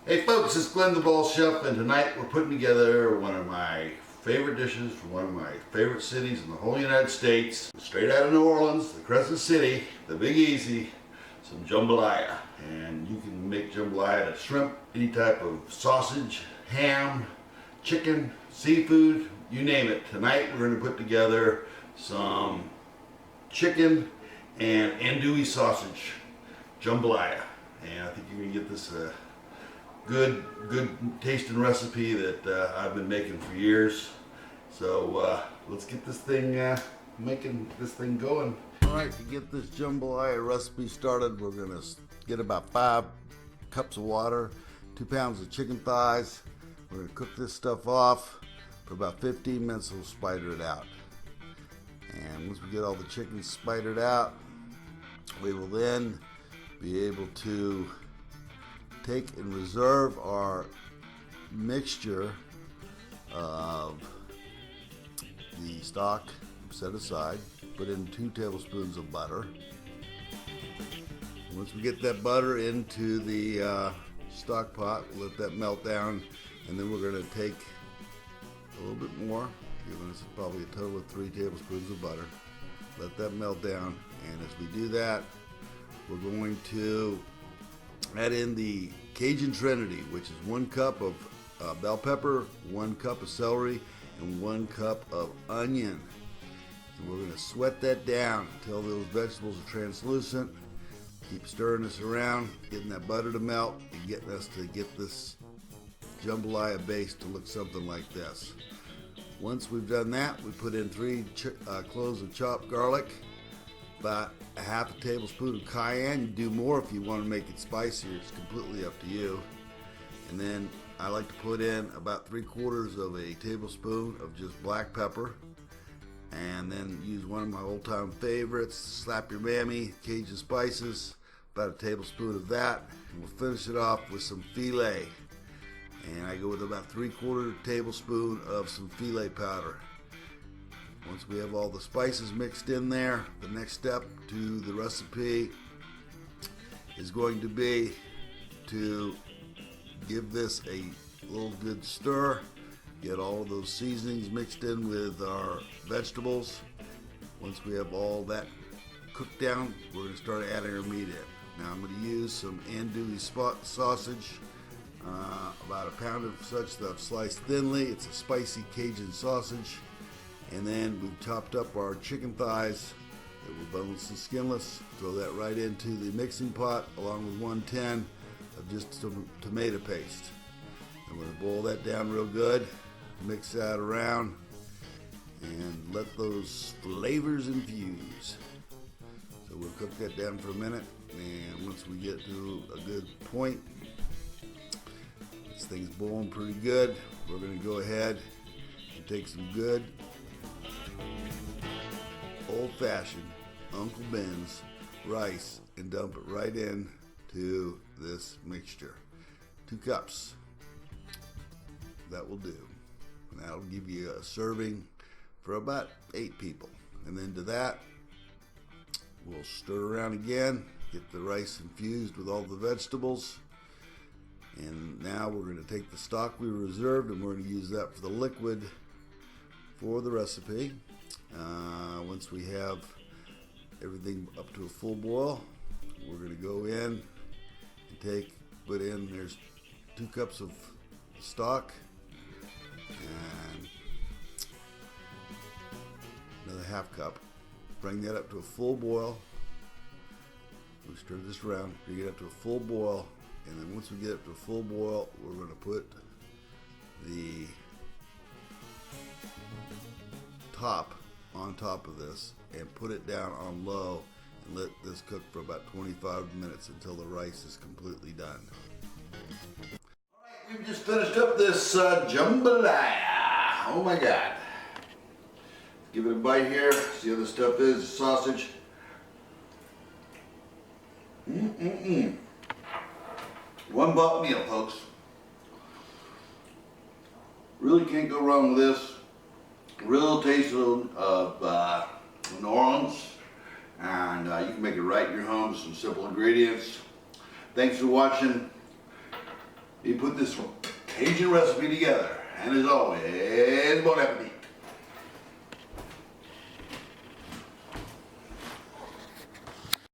Hey folks, it's Glenn the Ball Chef, and tonight we're putting together one of my favorite dishes from one of my favorite cities in the whole United States. Straight out of New Orleans, the Crescent City, the Big Easy, some jambalaya. And you can make jambalaya to shrimp, any type of sausage, ham, chicken, seafood, you name it. Tonight we're going to put together some chicken and andouille sausage jambalaya. And I think you're going to get this good tasting recipe that I've been making for years. So let's get this thing making this thing going. All right, to get this jambalaya recipe started, we're gonna get about 5 cups of water, 2 pounds of chicken thighs. We're gonna cook this stuff off for about 15 minutes. We'll spider it out, and once we get all the chicken spidered out, we will then be able to take and reserve our mixture of the stock set aside. Put in 2 tablespoons of butter. Once we get that butter into the stock pot, we'll let that melt down, and then we're going to take a little bit more, giving us probably a total of 3 tablespoons of butter. Let that melt down, and as we do that, we're going to add in the Cajun Trinity, which is 1 cup of bell pepper, 1 cup of celery, and 1 cup of onion. And we're going to sweat that down until those vegetables are translucent. Keep stirring this around, getting that butter to melt, and getting us to get this jambalaya base to look something like this. Once we've done that, we put in 3 cloves of chopped garlic, about a half a tablespoon of cayenne. You do more if you want to make it spicier. It's completely up to you. And then I like to put in about 3/4 of a tablespoon of just black pepper, and then use one of my old-time favorites, Slap Your Mammy Cajun spices, about a tablespoon of that, and we'll finish it off with some filet. And I go with about 3/4 tablespoon of some filet powder. Once we have all the spices mixed in there, the next step to the recipe is going to be to give this a little good stir, get all of those seasonings mixed in with our vegetables. Once we have all that cooked down, we're going to start adding our meat in. Now I'm going to use some andouille sausage, about a pound of such stuff sliced thinly. It's a spicy Cajun sausage. And then we've chopped up our chicken thighs that were boneless and skinless. Throw that right into the mixing pot along with 1/10 of just some tomato paste. I'm going to boil that down real good, mix that around, and let those flavors infuse. So we'll cook that down for a minute, and once we get to a good point, this thing's boiling pretty good, we're going to go ahead and take some good old-fashioned Uncle Ben's rice and dump it right in to this mixture. 2 cups. That will do. And that'll give you a serving for about 8 people. And then to that, we'll stir around again, get the rice infused with all the vegetables. And now we're going to take the stock we reserved, and we're going to use that for the liquid for the recipe. Once we have everything up to a full boil, we're going to go in and put in, there's 2 cups of stock and another half cup. Bring that up to a full boil. We stir this around, bring it up to a full boil, and then once we get up to a full boil, we're going to put the top on top of this and put it down on low and let this cook for about 25 minutes until the rice is completely done. Alright, we've just finished up this jambalaya. Oh my god. Give it a bite here. See how the stuff is, sausage. One buck meal, folks. Really can't go wrong with this. Real taste of New Orleans, and you can make it right in your home with some simple ingredients. Thanks for watching. He put this Cajun recipe together. And as always, bon appetit.